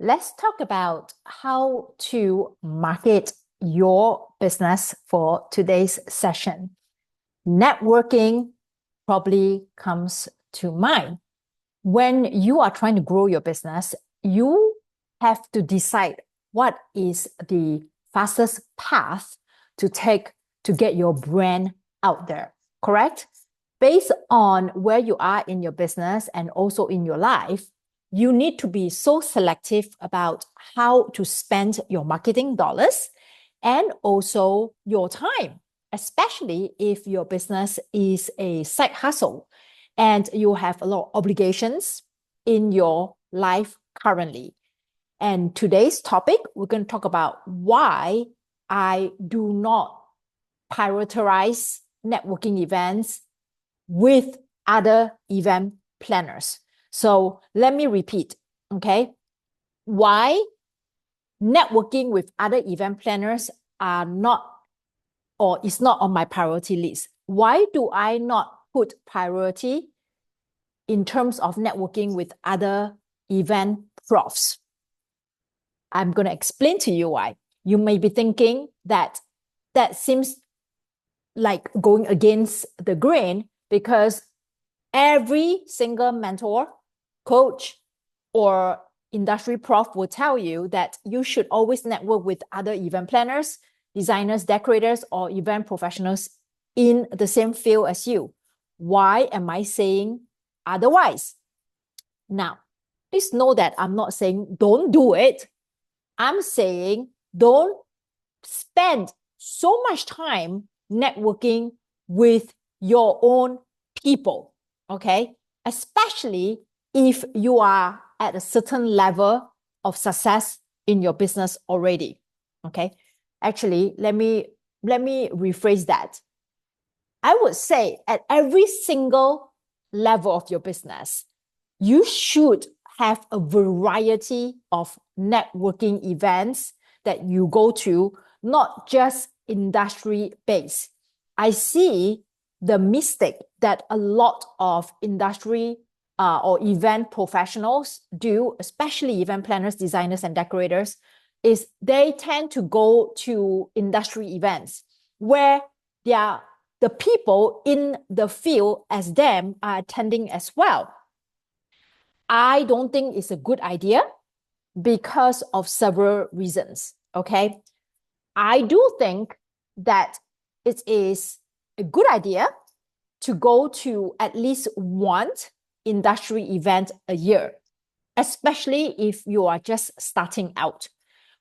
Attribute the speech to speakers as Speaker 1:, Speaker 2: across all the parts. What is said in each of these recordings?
Speaker 1: let's talk about how to market your business for today's session. Networking probably comes to mind. When you are trying to grow your business, you have to decide what is the fastest path to take to get your brand out there, correct? Based on where you are in your business and also in your life, you need to be so selective about how to spend your marketing dollars and also your time, especially if your business is a side hustle and you have a lot of obligations in your life currently. And today's topic, we're going to talk about why I do not prioritize networking events with other event planners. So let me repeat, okay? Why networking with other event planners are not or is not on my priority list. Why do I not put priority in terms of networking with other event profs? I'm going to explain to you why. You may be thinking that seems like going against the grain because every single mentor, coach, or industry prof will tell you that you should always network with other event planners, designers, decorators, or event professionals in the same field as you. Why am I saying otherwise? Now, please know that I'm not saying don't do it. I'm saying don't spend so much time networking with your own people, okay? Especially if you are at a certain level of success in your business already, okay? Actually, let me rephrase that. I would say at every single level of your business, you should have a variety of networking events that you go to, not just industry-based. I see the mistake that a lot of industry or event professionals do, especially event planners, designers, and decorators, is they tend to go to industry events where the people in the field as them are attending as well. I don't think it's a good idea because of several reasons, okay? I do think that it is a good idea to go to at least one industry event a year, especially if you are just starting out.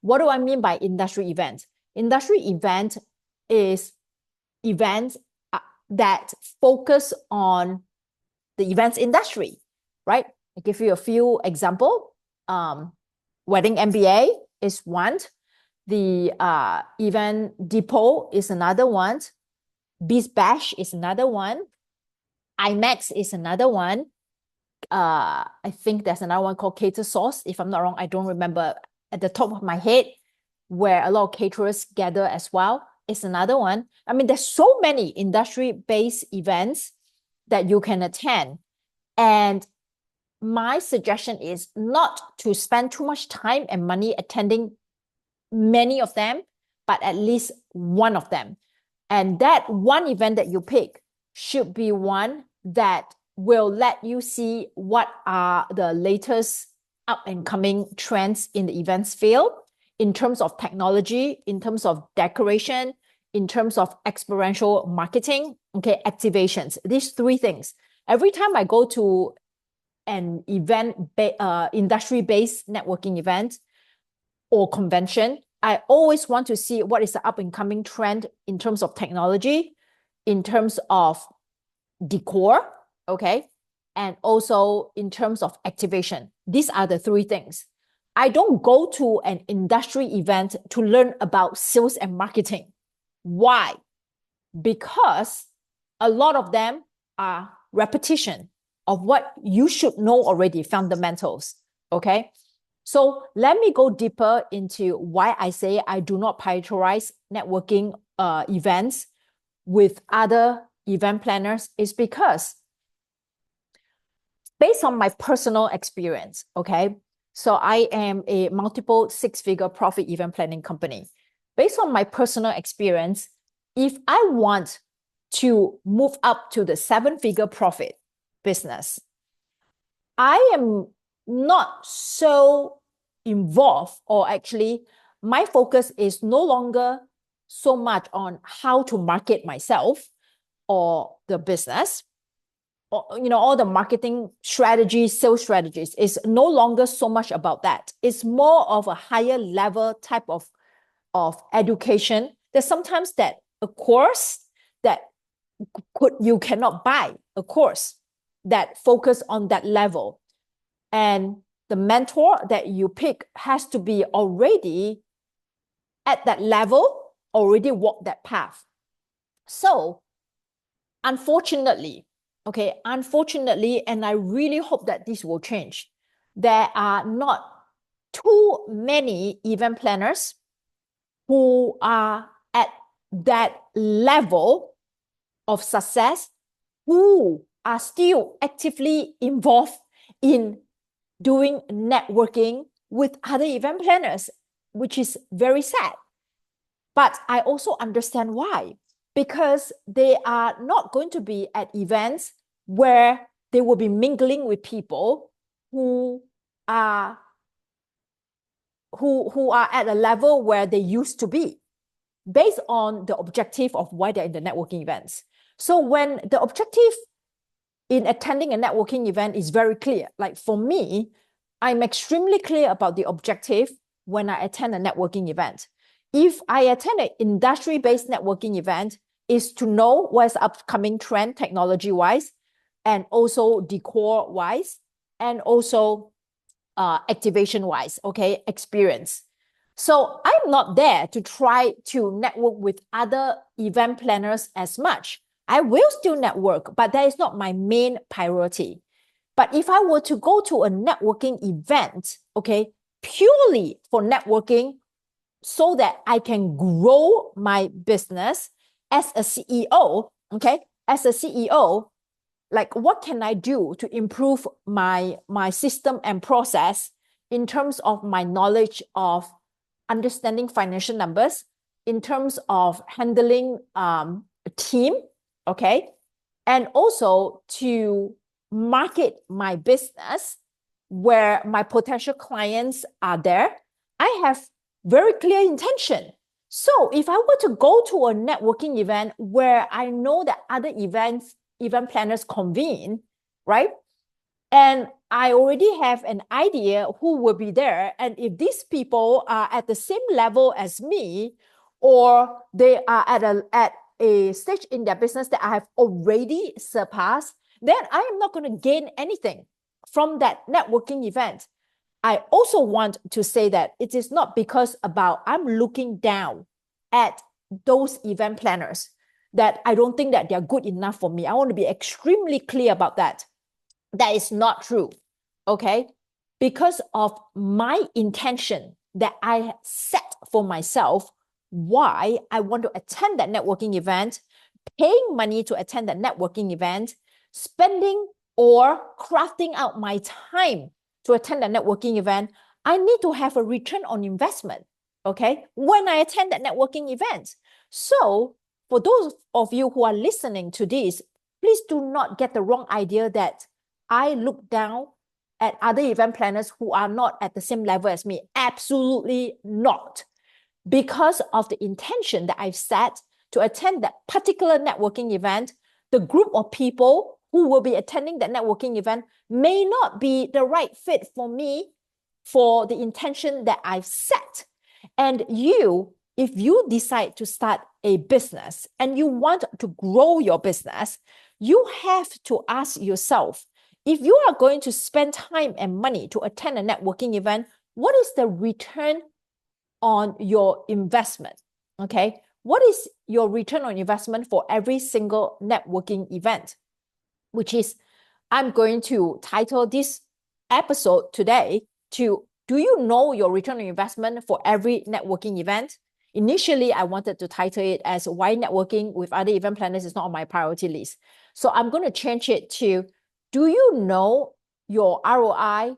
Speaker 1: What do I mean by industry event? Industry event is events that focus on the events industry, right? I give you a few examples. Wedding MBA is one. The Event Depot is another one. Biz Bash is another one. IMAX is another one. I think there's another one called Cater Sauce. If I'm not wrong, I don't remember at the top of my head, where a lot of caterers gather as well. It's another one. I mean, there's so many industry-based events that you can attend. And my suggestion is not to spend too much time and money attending many of them, but at least one of them. And that one event that you pick should be one that will let you see what are the latest up and coming trends in the events field in terms of technology, in terms of decoration, in terms of experiential marketing, okay, activations. These three things. Every time I go to an event, industry-based networking event or convention, I always want to see what is the up and coming trend in terms of technology, in terms of decor, okay, and also in terms of activation. These are the three things. I don't go to an industry event to learn about sales and marketing. Why? Because a lot of them are repetition of what you should know already, fundamentals, okay? So let me go deeper into why I say I do not prioritize networking events with other event planners is because based on my personal experience, okay? So I am a multiple six-figure profit event planning company. Based on my personal experience, if I want to move up to the seven-figure profit business, I am not so involved, or actually my focus is no longer so much on how to market myself or the business, or, all the marketing strategies, sales strategies is no longer so much about that. It's more of a higher level type of education. There's sometimes that a course that you cannot buy a course that focus on that level. And the mentor that you pick has to be already at that level, already walked that path. So unfortunately, and I really hope that this will change, there are not too many event planners who are at that level of success who are still actively involved in doing networking with other event planners, which is very sad. But I also understand why, because they are not going to be at events where they will be mingling with people who are at a level where they used to be, based on the objective of why they're in the networking events. So when the objective in attending a networking event is very clear, like for me, I'm extremely clear about the objective when I attend a networking event. If I attend an industry-based networking event, is to know what's upcoming trend technology-wise, and also decor-wise, and also activation-wise, okay, experience. So I'm not there to try to network with other event planners as much. I will still network, but that is not my main priority. But if I were to go to a networking event, okay, purely for networking, so that I can grow my business as a CEO, okay, as a CEO, like what can I do to improve my system and process in terms of my knowledge of understanding financial numbers, in terms of handling a team, okay, and also to market my business where my potential clients are there. I have very clear intention. So if I were to go to a networking event where I know that other event planners convene, right? And I already have an idea who will be there. And if these people are at the same level as me, or they are at a stage in their business that I have already surpassed, then I am not going to gain anything from that networking event. I also want to say that it is not because about I'm looking down at those event planners that I don't think that they're good enough for me. I want to be extremely clear about that. That is not true, okay? Because of my intention that I set for myself, why I want to attend that networking event, paying money to attend that networking event, spending or crafting out my time to attend that networking event, I need to have a return on investment, okay, when I attend that networking event. So for those of you who are listening to this, please do not get the wrong idea that I look down at other event planners who are not at the same level as me. Absolutely not. Because of the intention that I've set to attend that particular networking event, the group of people who will be attending that networking event may not be the right fit for me for the intention that I've set. And you, if you decide to start a business and you want to grow your business, you have to ask yourself, if you are going to spend time and money to attend a networking event, what is the return on your investment? Okay, what is your return on investment for every single networking event? Which is, I'm going to title this episode today to, do you know your return on investment for every networking event? Initially, I wanted to title it as why networking with other event planners is not on my priority list. So I'm going to change it to, do you know your ROI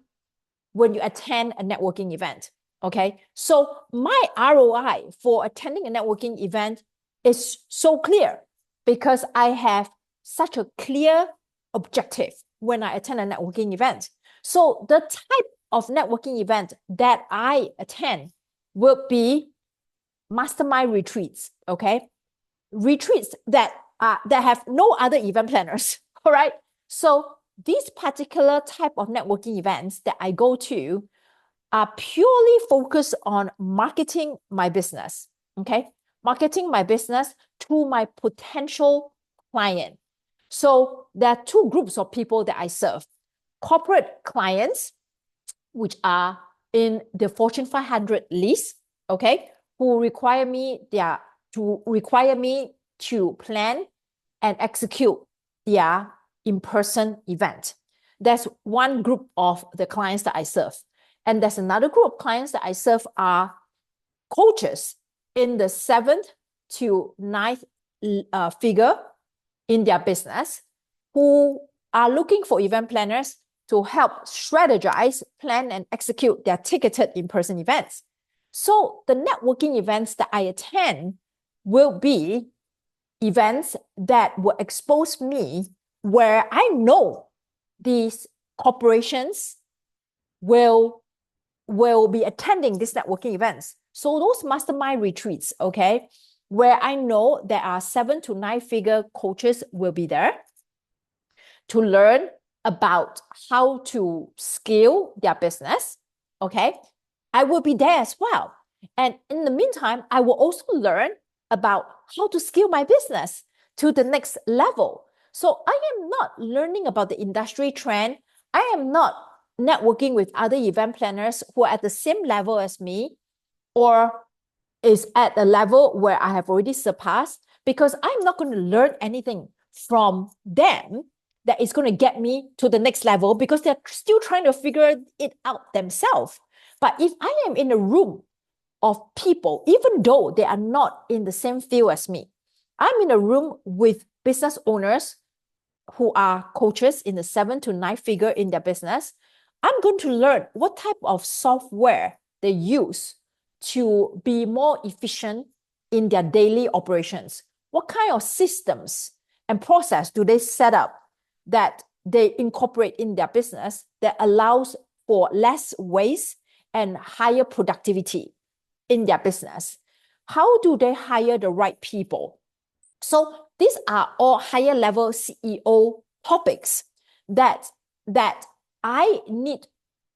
Speaker 1: when you attend a networking event. Okay, so my ROI for attending a networking event is so clear because I have such a clear objective when I attend a networking event. So the type of networking event that I attend will be mastermind retreats, okay? Retreats that have no other event planners, all right? So these particular type of networking events that I go to are purely focused on marketing my business, okay? Marketing my business to my potential client. So there are two groups of people that I serve. Corporate clients, which are in the Fortune 500 list, okay, who require me to plan and execute their in-person event. That's one group of the clients that I serve. And there's another group of clients that I serve are coaches in the 7th to 9th figure in their business who are looking for event planners to help strategize, plan, and execute their ticketed in-person events. So the networking events that I attend will be events that will expose me where I know these corporations will be attending these networking events. So those mastermind retreats, okay, where I know there are 7 to 9 figure coaches will be there to learn about how to scale their business, okay, I will be there as well. And in the meantime, I will also learn about how to scale my business to the next level. So I am not learning about the industry trend. I am not networking with other event planners who are at the same level as me or is at a level where I have already surpassed, because I'm not going to learn anything from them that is going to get me to the next level because they're still trying to figure it out themselves. But if I am in a room of people, even though they are not in the same field as me, I'm in a room with business owners who are coaches in the 7 to 9 figure in their business, I'm going to learn what type of software they use to be more efficient in their daily operations. What kind of systems and process do they set up that they incorporate in their business that allows for less waste and higher productivity in their business? How do they hire the right people? So these are all higher level CEO topics that I need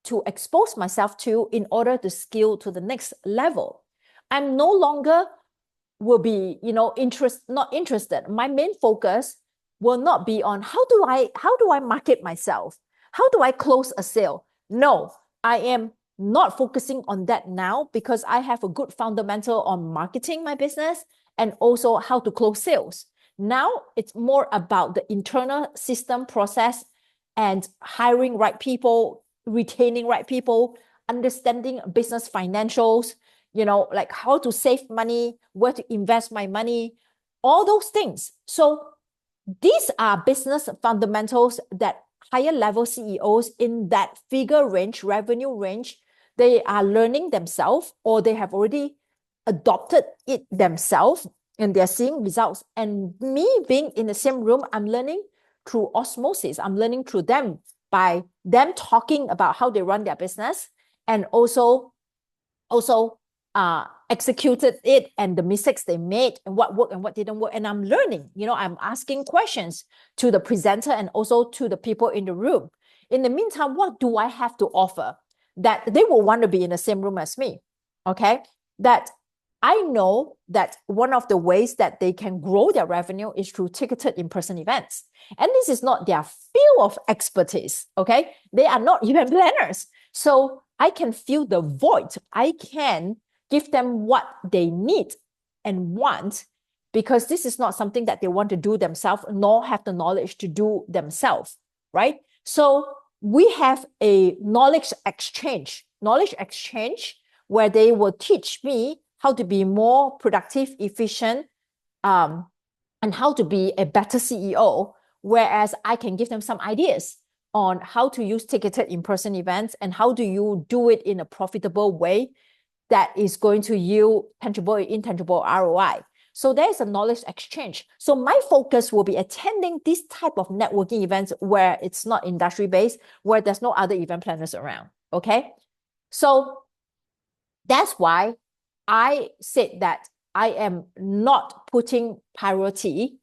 Speaker 1: to expose myself to in order to scale to the next level. I'm no longer will be, not interested. My main focus will not be on how do I market myself? How do I close a sale? No, I am not focusing on that now because I have a good fundamental on marketing my business and also how to close sales. Now it's more about the internal system process and hiring right people, retaining right people, understanding business financials, like how to save money, where to invest my money, all those things. So these are business fundamentals that higher level CEOs in that figure range, revenue range, they are learning themselves or they have already adopted it themselves and they're seeing results. And me being in the same room, I'm learning through osmosis. I'm learning through them by them talking about how they run their business and also executed it and the mistakes they made and what worked and what didn't work. And I'm learning, I'm asking questions to the presenter and also to the people in the room. In the meantime, what do I have to offer that they will want to be in the same room as me? Okay, that I know that one of the ways that they can grow their revenue is through ticketed in-person events. And this is not their field of expertise, okay? They are not event planners. So I can fill the void. I can give them what they need and want because this is not something that they want to do themselves nor have the knowledge to do themselves, right? So we have a knowledge exchange where they will teach me how to be more productive, efficient, and how to be a better CEO, whereas I can give them some ideas on how to use ticketed in-person events and how do you do it in a profitable way that is going to yield tangible and intangible ROI. So there's a knowledge exchange. So my focus will be attending this type of networking events where it's not industry-based, where there's no other event planners around, okay? So that's why I said that I am not putting priority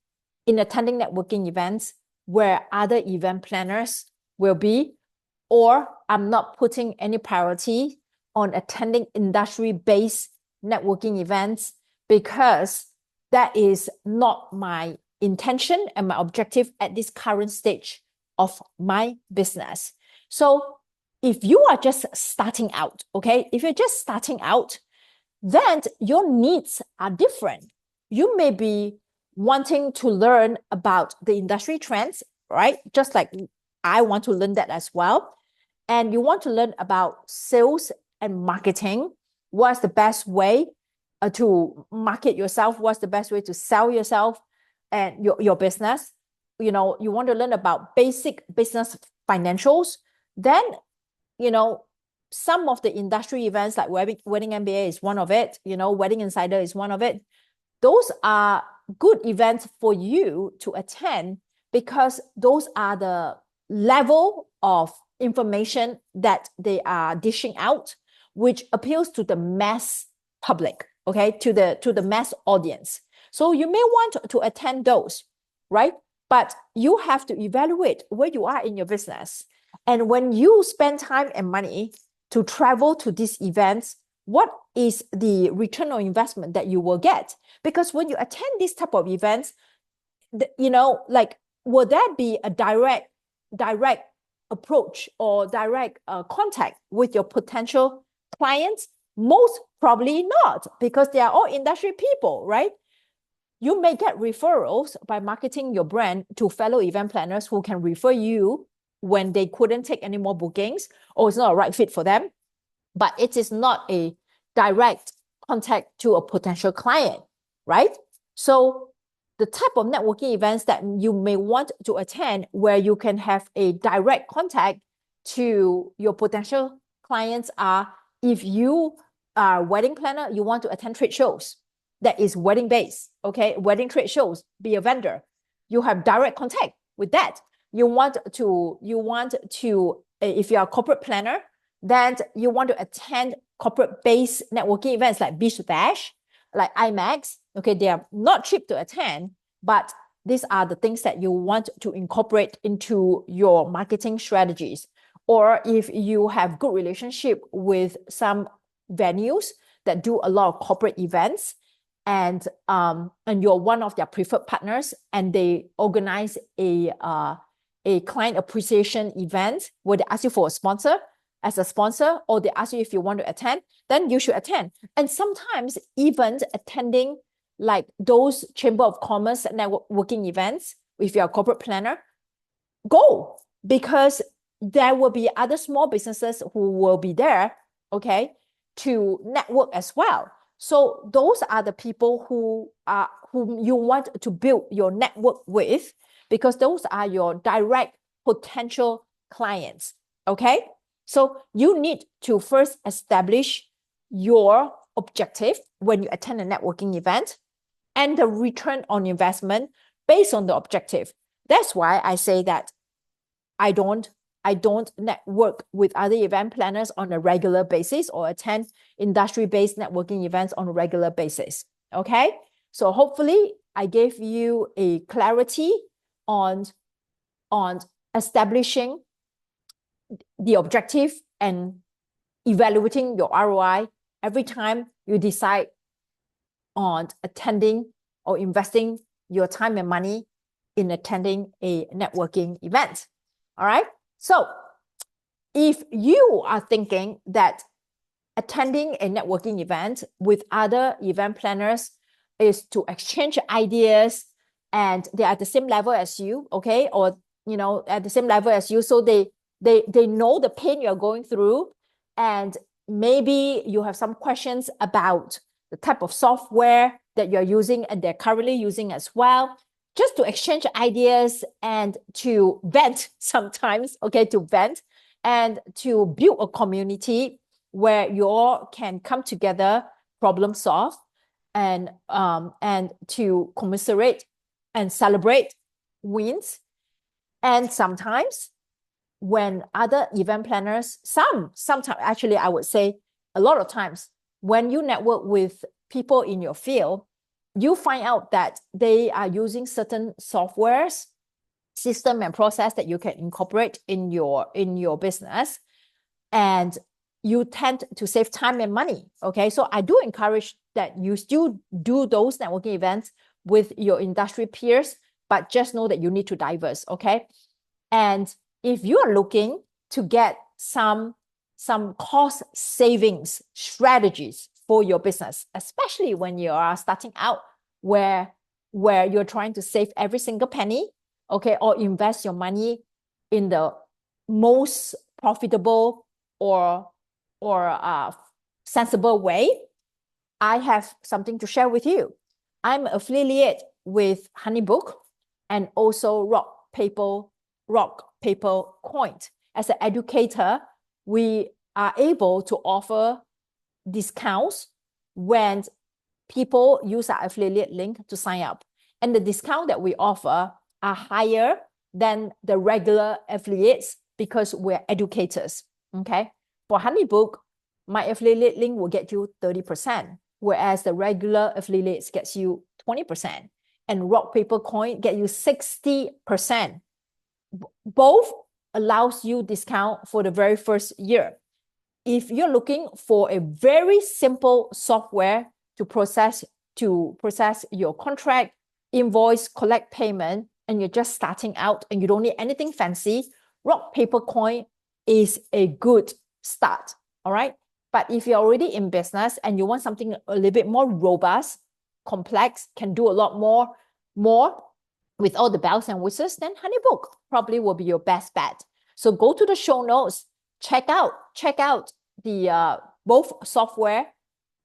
Speaker 1: in attending networking events where other event planners will be, or I'm not putting any priority on attending industry-based networking events because that is not my intention and my objective at this current stage of my business. So if you are just starting out, okay, if you're just starting out, then your needs are different. You may be wanting to learn about the industry trends, right? Just like I want to learn that as well. And you want to learn about sales and marketing. What's the best way to market yourself? What's the best way to sell yourself and your business? You know, you want to learn about basic business financials. Then, you know, some of the industry events like Wedding MBA is one of it, you know, Wedding Insider is one of it. Those are good events for you to attend because those are the level of information that they are dishing out, which appeals to the mass public, okay, to the mass audience. So you may want to attend those, right? But you have to evaluate where you are in your business. And when you spend time and money to travel to these events, what is the return on investment that you will get? Because when you attend these type of events, you know, like, will that be a direct approach or direct contact with your potential clients? Most probably not, because they are all industry people, right? You may get referrals by marketing your brand to fellow event planners who can refer you when they couldn't take any more bookings or it's not a right fit for them, but it is not a direct contact to a potential client, right? So the type of networking events that you may want to attend where you can have a direct contact to your potential clients are, if you are a wedding planner, you want to attend trade shows that is wedding based, okay? Wedding trade shows, be a vendor. You have direct contact with that. You want to, if you're a corporate planner, then you want to attend corporate-based networking events like Beach Bash, like IMAX. Okay, they are not cheap to attend, but these are the things that you want to incorporate into your marketing strategies. Or if you have good relationship with some venues that do a lot of corporate events, and you're one of their preferred partners, and they organize a client appreciation event where they ask you for a sponsor, as a sponsor, or they ask you if you want to attend, then you should attend. And sometimes even attending like those Chamber of Commerce networking events, if you're a corporate planner, go, because there will be other small businesses who will be there, okay, to network as well. So those are the people whom you want to build your network with, because those are your direct potential clients, okay? So you need to first establish your objective when you attend a networking event and the return on investment based on the objective. That's why I say that I don't network with other event planners on a regular basis or attend industry-based networking events on a regular basis, okay? So hopefully I gave you a clarity on establishing the objective and evaluating your ROI every time you decide on attending or investing your time and money in attending a networking event. All right. So if you are thinking that attending a networking event with other event planners is to exchange ideas and they're at the same level as you, okay, or you know, at the same level as you, so they know the pain you're going through, and maybe you have some questions about the type of software that you're using and they're currently using as well, just to exchange ideas and to vent sometimes, okay, to vent and to build a community where you all can come together, problem solve, and to commiserate and celebrate wins. And sometimes when other event planners, sometimes actually I would say a lot of times, when you network with people in your field, you find out that they are using certain softwares, system and process that you can incorporate in your business, and you tend to save time and money. Okay, so I do encourage that you still do those networking events with your industry peers, but just know that you need to diverse. Okay, and if you are looking to get some cost savings strategies for your business, especially when you are starting out, where you're trying to save every single penny, okay, or invest your money in the most profitable or sensible way, I have something to share with you. I'm affiliate with Honeybook and also Rock Paper Coin. As an educator, we are able to offer discounts when people use our affiliate link to sign up. And the discount that we offer are higher than the regular affiliates because we're educators. Okay. For Honeybook, my affiliate link will get you 30%, whereas the regular affiliates gets you 20%. And Rock Paper Coin get you 60%. Both allows you discount for the very first year. If you're looking for a very simple software to process your contract, invoice, collect payment, and you're just starting out and you don't need anything fancy, Rock Paper Coin is a good start. All right. But if you're already in business and you want something a little bit more robust, complex, can do a lot more with all the bells and whistles, then Honeybook probably will be your best bet. So go to the show notes, check out the both software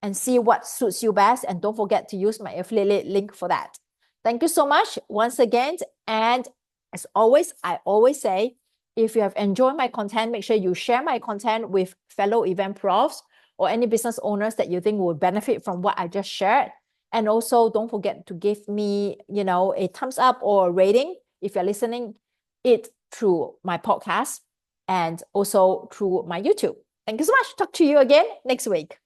Speaker 1: and see what suits you best. And don't forget to use my affiliate link for that. Thank you so much once again. And as always, I always say, if you have enjoyed my content, make sure you share my content with fellow event profs or any business owners that you think will benefit from what I just shared. And also don't forget to give me, a thumbs up or a rating if you're listening it through my podcast and also through my YouTube. Thank you so much. Talk to you again next week.